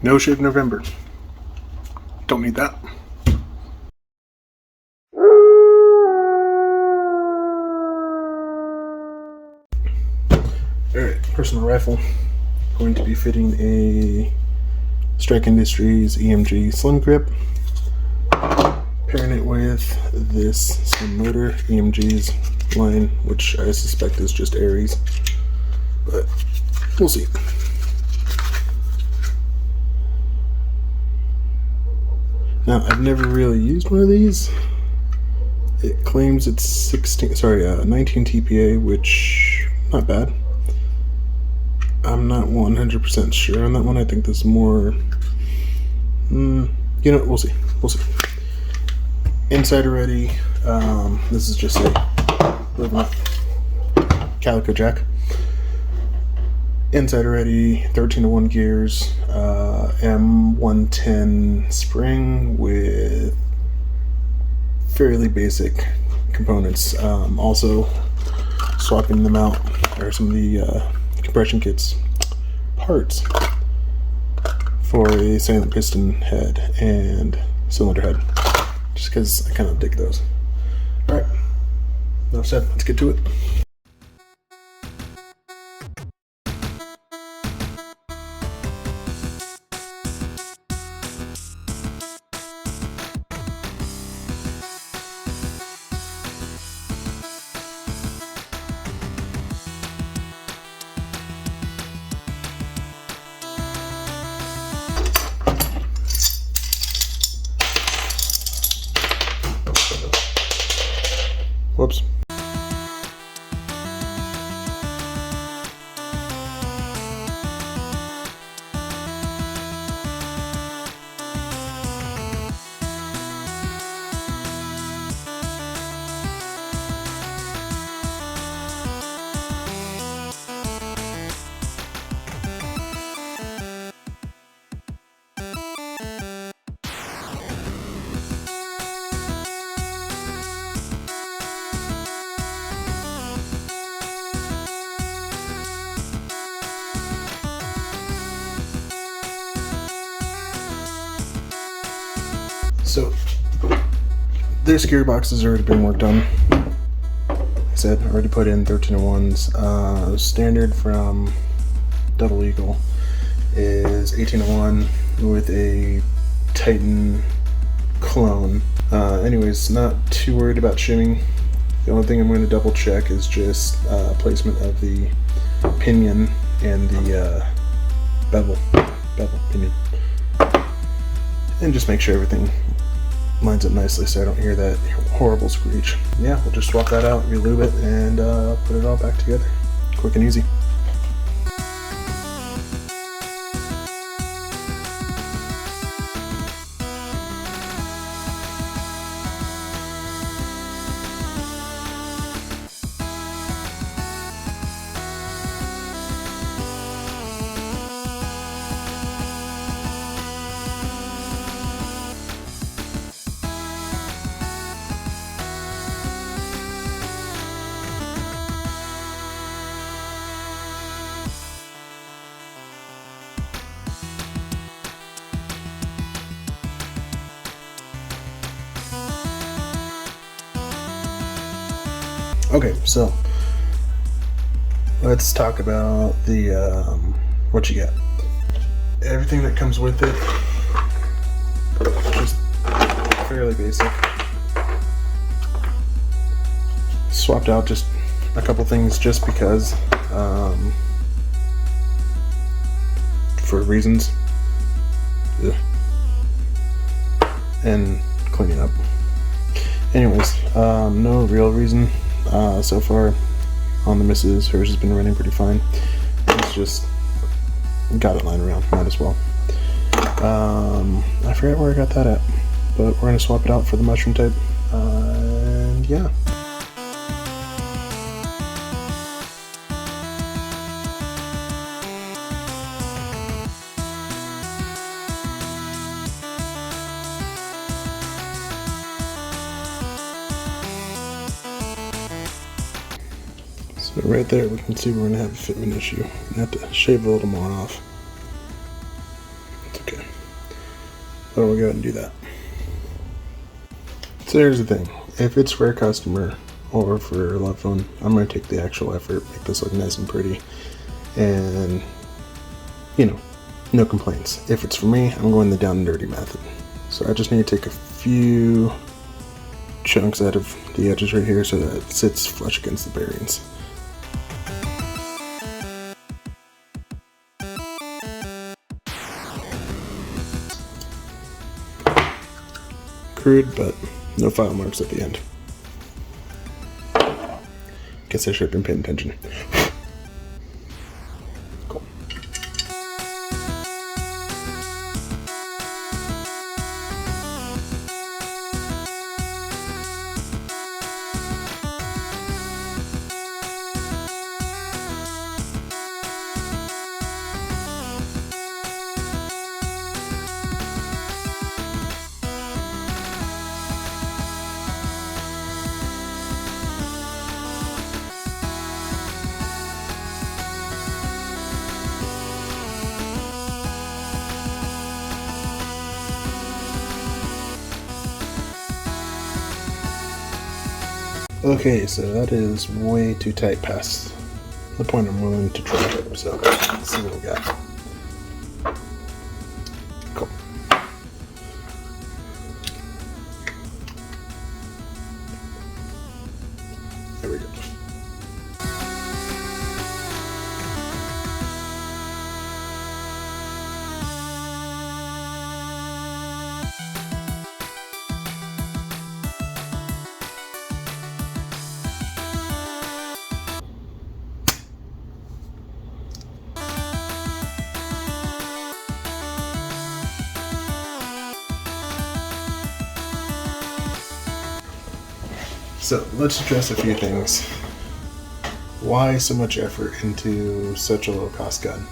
No shave November. Don't need that. Alright, personal rifle. Going to be fitting a Strike Industries EMG slim grip. Pairing it with this slim motor, EMG's line, which I suspect is just Aries. But we'll see. Now, I've never really used one of these. It claims it's 19 TPA, which not bad. I'm not 100% sure on that one. I think this is more, we'll see. We'll see. Inside already, this is just a Calico Jack. Inside already, 13-to-1 gears, M110 spring with fairly basic components. Also swapping them out, or some of the compression kits parts for a silent piston head and cylinder head, just because I kind of dig those. Alright, enough said, let's get to it. Whoops. So, this gearbox has already been worked on. Like I said, already put in 13-to-1s. Standard from Double Eagle is 18-to-1 with a Titan clone. Anyways, not too worried about shimming. The only thing I'm going to double check is just placement of the pinion and the bevel pinion. And just make sure everything lines up nicely so I don't hear that horrible screech. Yeah, we'll just swap that out, relube it, and put it all back together. Quick and easy. Okay, so let's talk about the what you get. Everything that comes with it, just fairly basic. Swapped out just a couple things just because, for reasons, and cleaning up. Anyways, no real reason. So far on the missus, hers has been running pretty fine. It's just got it lying around, might as well. I forget where I got that at, but we're going to swap it out for the mushroom type, and yeah. So right there we can see we're going to have a fitment issue. I'm going to have to shave a little more off. It's okay. But we'll go ahead and do that. So here's the thing. If it's for a customer or for a loved one, I'm going to take the actual effort, make this look nice and pretty, and, you know, no complaints. If it's for me, I'm going the down and dirty method. So I just need to take a few chunks out of the edges right here so that it sits flush against the bearings. Crude, but no file marks at the end. Guess I should have been paying attention. Cool. Okay, so that is way too tight past the point I'm willing to try it. So let's see what we got. Cool. There we go. So let's address a few things. Why so much effort into such a low cost gun?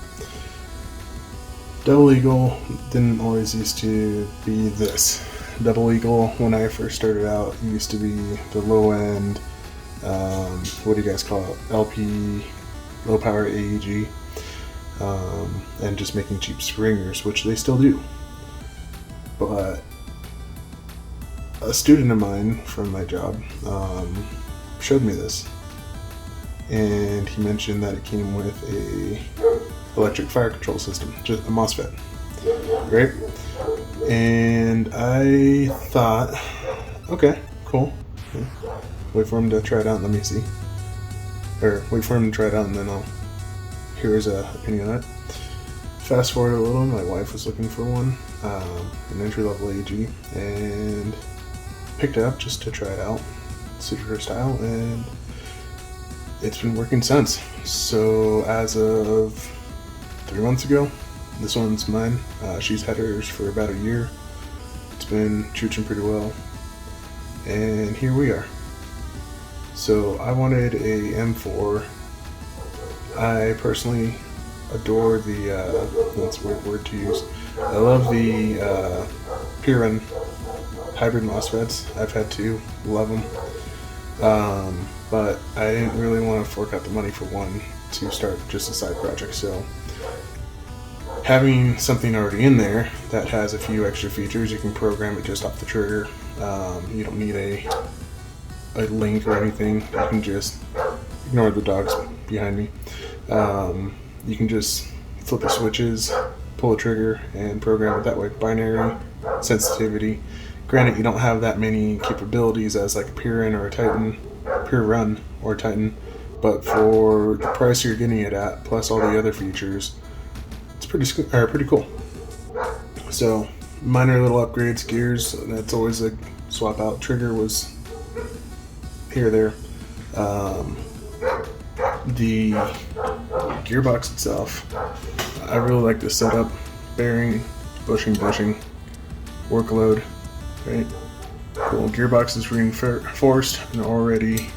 Double Eagle didn't always used to be this. Double Eagle, when I first started out, used to be the low end, what do you guys call it? LP, low power AEG, and just making cheap springers, which they still do. But a student of mine from my job showed me this, and he mentioned that it came with a electric fire control system, just a MOSFET, right? And I thought, okay, cool. Okay. Wait for him to try it out and let me see, or wait for him to try it out and then I'll hear his opinion on it. Fast forward a little, my wife was looking for one, an entry-level AEG, and picked it up just to try it out, suited her style, and it's been working since. So as of 3 months ago, this one's mine. She's had hers for about a year. It's been chooching pretty well, and here we are. So I wanted a M4. I personally adore the, that's a weird word to use, I love the Piran hybrid MOSFETs. I've had two, love them. But I didn't really want to fork out the money for one to start just a side project. So having something already in there that has a few extra features, you can program it just off the trigger. You don't need a link or anything. You can just ignore the dogs behind me. You can just flip the switches, pull the trigger, and program it that way. Binary sensitivity. Granted, you don't have that many capabilities as like a Piran or a Titan, Piran or Titan, but for the price you're getting it at, plus all the other features, it's pretty cool. So minor little upgrades, gears, that's always a swap out. Trigger was here or there. The gearbox itself, I really like the setup, bearing, bushing, workload, right? Cool. Gearbox is reinforced and already,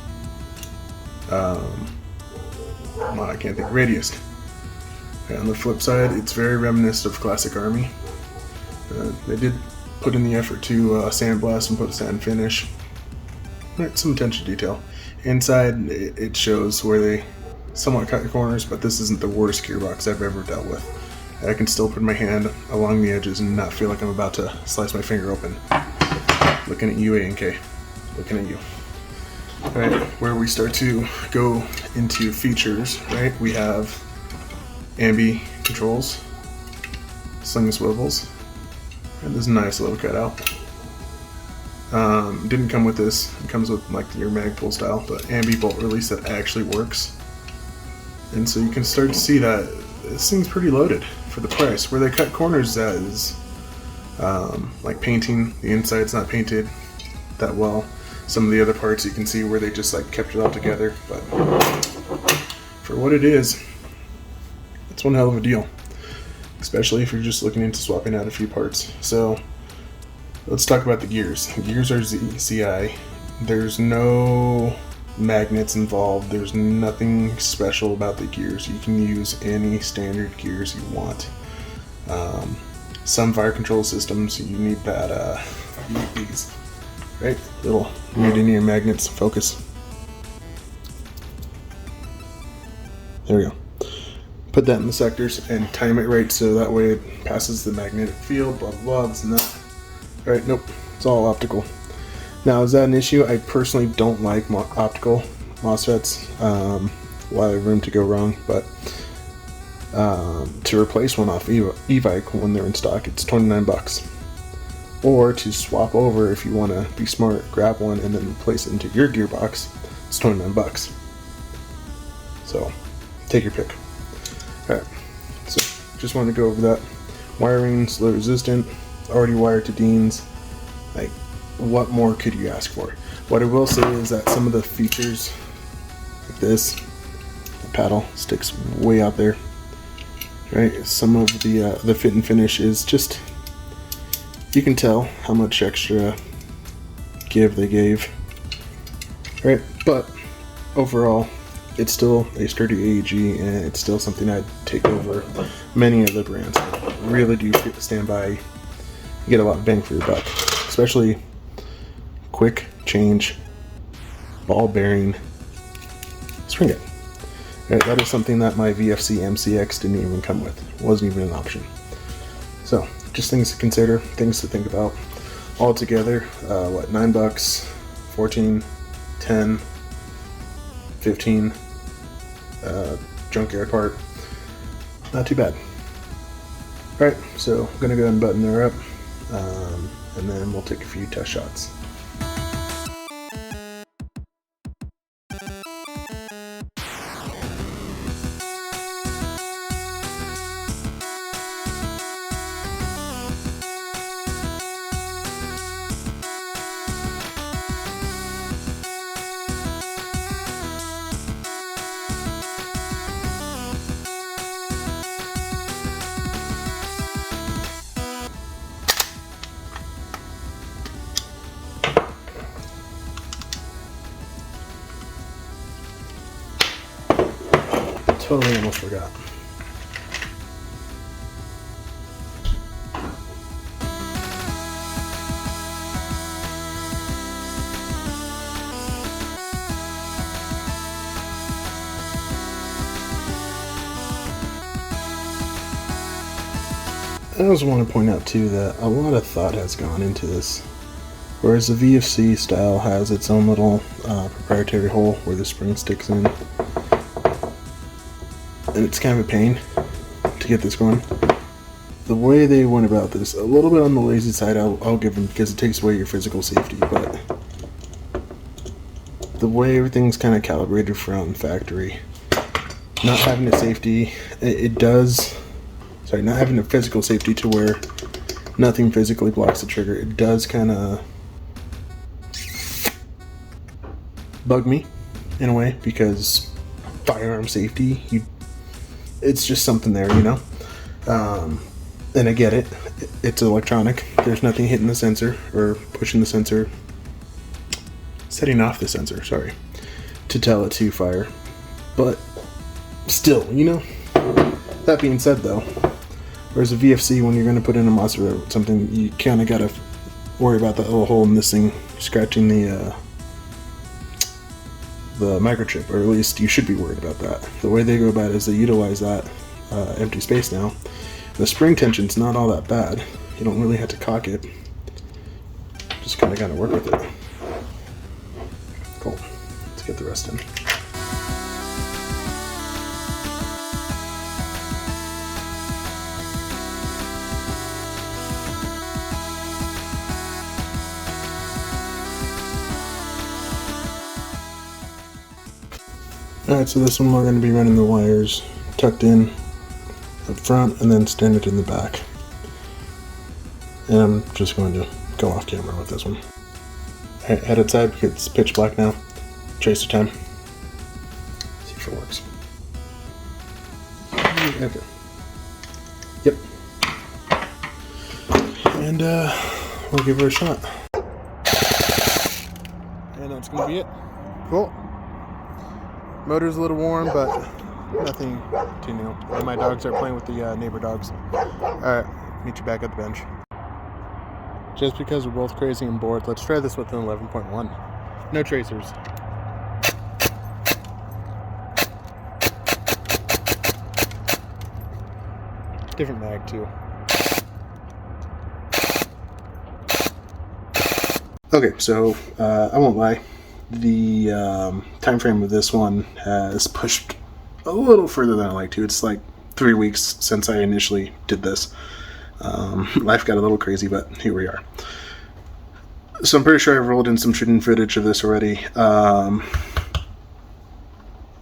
I can't think, radiused. Okay, on the flip side, it's very reminiscent of classic Army. They did put in the effort to sandblast and put a sand finish. Right, some attention to detail. Inside, it shows where they somewhat cut the corners, but this isn't the worst gearbox I've ever dealt with. I can still put my hand along the edges and not feel like I'm about to slice my finger open. Looking at you, A&K. Looking at you. Alright, where we start to go into features, right? We have ambi controls, sling swivels, and this nice little cutout. Didn't come with this. It comes with like your Magpul style, but ambi bolt release that actually works. And so you can start to see that this thing's pretty loaded for the price. Where they cut corners at is like painting. The inside's not painted that well. Some of the other parts you can see where they just like kept it all together, but for what it is, it's one hell of a deal, especially if you're just looking into swapping out a few parts. So let's talk about the gears. The gears are ZCI. There's no magnets involved. There's nothing special about the gears. You can use any standard gears you want. Some fire control systems you need that these. Right, little neodymium magnets. Focus. There we go. Put that in the sectors and time it right so that way it passes the magnetic field. Blah blah blah. This and that. All right, nope. It's all optical. Now, is that an issue? I personally don't like optical MOSFETs. A lot of room to go wrong, but to replace one off evike when they're in stock, it's $29. Or to swap over if you want to be smart, grab one and then place it into your gearbox, it's $29. So take your pick. Alright, so just wanted to go over that. Wiring, slow resistant, already wired to Dean's. Like, what more could you ask for? What I will say is that some of the features, like this, the paddle sticks way out there. Right, some of the fit and finish is just, you can tell how much extra give they gave, right? But overall, it's still a sturdy AEG, and it's still something I'd take over many other brands. I really do stand by. You get a lot of bang for your buck, especially quick change, ball bearing, spring it. Right, that is something that my VFC MCX didn't even come with. It wasn't even an option. So, just things to consider, things to think about. All together, what, $9, 14, 10, 15, junkyard part. Not too bad. Alright, so I'm gonna go ahead and button her up, and then we'll take a few test shots. Totally almost forgot. I also want to point out too that a lot of thought has gone into this. Whereas the VFC style has its own little proprietary hole where the spring sticks in. And it's kind of a pain to get this going. The way they went about this, a little bit on the lazy side, I'll give them, because it takes away your physical safety, but the way everything's kind of calibrated from factory, not having a safety, not having a physical safety to where nothing physically blocks the trigger, it does kind of bug me in a way, because firearm safety, it's just something there, you know. And I get it. It's electronic. There's nothing hitting the sensor or pushing the sensor, setting off the sensor, sorry, to tell it to fire. But still, you know. That being said, though, whereas a VFC, when you're going to put in a MOSFET or something, you kind of got to worry about that little hole in this thing scratching the microchip, or at least you should be worried about that. The way they go about it is they utilize that empty space now The spring tension's not all that bad. You don't really have to cock it. Just kind of got to work with it. Cool. Let's get the rest in. Alright, so this one we're going to be running the wires tucked in up front and then standard in the back. And I'm just going to go off camera with this one. Alright, head outside, it's pitch black now. Tracer time. See if it works. Okay. Yep. And we'll give her a shot. And that's going to be it. Cool. Motor's a little warm, but nothing too new. And my dogs are playing with the neighbor dogs. Alright, meet you back at the bench. Just because we're both crazy and bored, let's try this with an 11.1. No tracers. Different mag too. Okay, so I won't lie. The time frame of this one has pushed a little further than I like to. It's like 3 weeks since I initially did this. Life got a little crazy, but here we are. So I'm pretty sure I've rolled in some shooting footage of this already.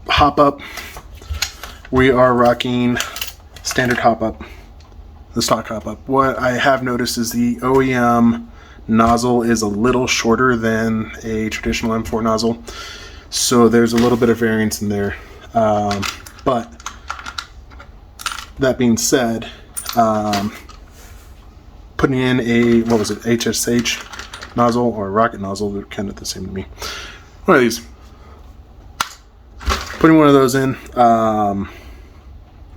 Hop up. We are rocking standard hop up, the stock hop up. What I have noticed is the OEM nozzle is a little shorter than a traditional M4 nozzle, so there's a little bit of variance in there. But that being said, putting in a, what was it, HSH nozzle or rocket nozzle, they're kind of the same to me. One of these. Putting one of those in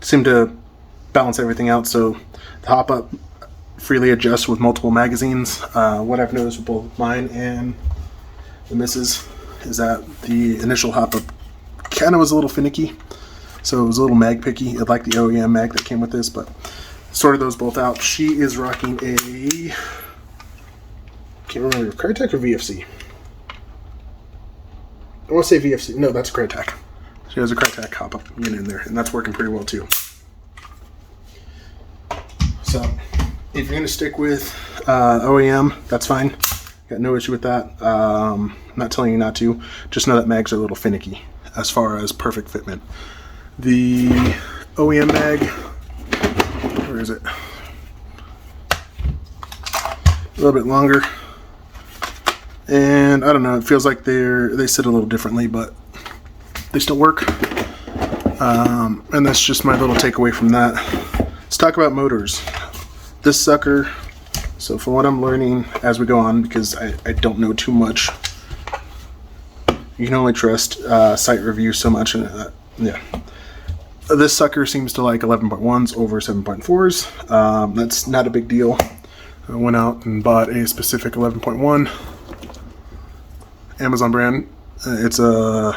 seemed to balance everything out, so the hop up freely adjusts with multiple magazines. What I've noticed with both mine and the missus is that the initial hop up kind of was a little finicky, so it was a little mag picky. It liked the OEM mag that came with this, but sorted those both out. She is rocking a, can't remember, Crytek or VFC? I want to say VFC. No, that's Crytek. She has a Crytek hop up unit in there, and that's working pretty well too. So if you're going to stick with OEM, that's fine. Got no issue with that. I'm not telling you not to. Just know that mags are a little finicky as far as perfect fitment. The OEM mag, where is it? A little bit longer. And I don't know, it feels like they sit a little differently, but they still work. And that's just my little takeaway from that. Let's talk about motors. This sucker, so from what I'm learning as we go on, because I don't know too much, you can only trust site reviews so much. And yeah, this sucker seems to like 11.1s over 7.4s. That's not a big deal. I went out and bought a specific 11.1 Amazon brand. It's a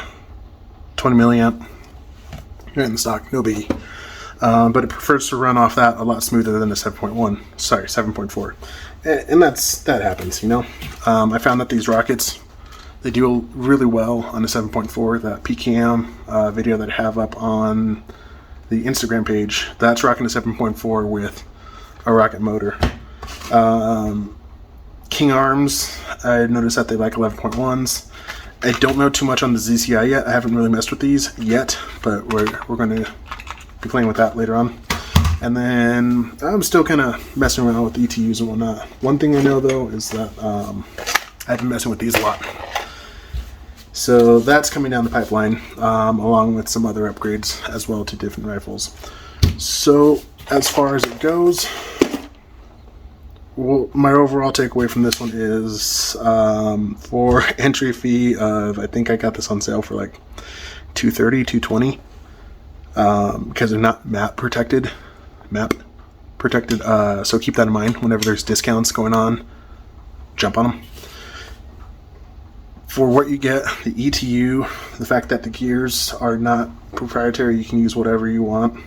20 milliamp right in stock, no biggie. But it prefers to run off that a lot smoother than the 7.1. Sorry, 7.4. And that happens, you know. I found that these rockets, they do really well on the 7.4. That PKM video that I have up on the Instagram page, that's rocking a 7.4 with a rocket motor. King Arms, I noticed that they like 11.1s. I don't know too much on the ZCI yet. I haven't really messed with these yet, but we're going to be playing with that later on. And then I'm still kind of messing around with ETUs and whatnot. One thing I know though is that I've been messing with these a lot. So that's coming down the pipeline, along with some other upgrades as well to different rifles. So as far as it goes, well, my overall takeaway from this one is for entry fee of, I think I got this on sale for like $230, $220. Because they're not map protected, so keep that in mind whenever there's discounts going on. Jump on them. For what you get, the ETU, the fact that the gears are not proprietary, you can use whatever you want.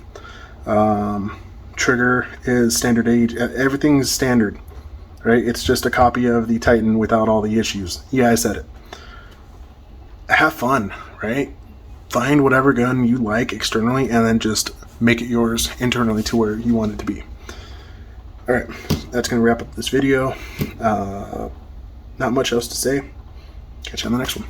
Trigger is standard age. Everything's standard, right? It's just a copy of the Titan without all the issues. Yeah, I said it. Have fun, right? Find whatever gun you like externally and then just make it yours internally to where you want it to be. Alright, that's going to wrap up this video. Not much else to say. Catch you on the next one.